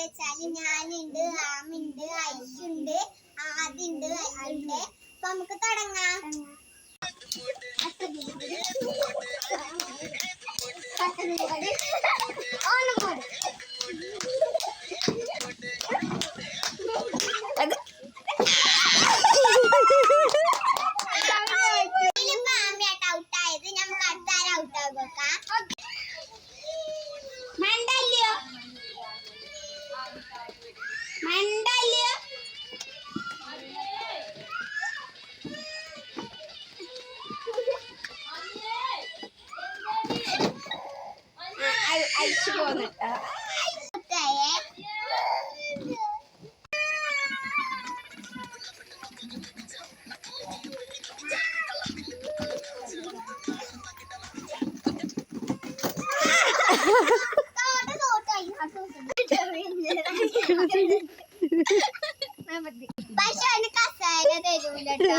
വെച്ചാല് ഞാനുണ്ട്, ആമുണ്ട്, ഐശുണ്ട്, ആദിണ്ട്, അല്ലുണ്ട്. അപ്പൊ നമുക്ക് തുടങ്ങാം. ഔട്ടായത് നമുക്ക് അടുത്താര ഔട്ടാക്കാം. മണ്ടല്ലോ മണ്ടല്ലോ അയച്ചു പോന്നിട്ടാ പക്ഷെ അതിന് കസാര തരൂലട്ടോ.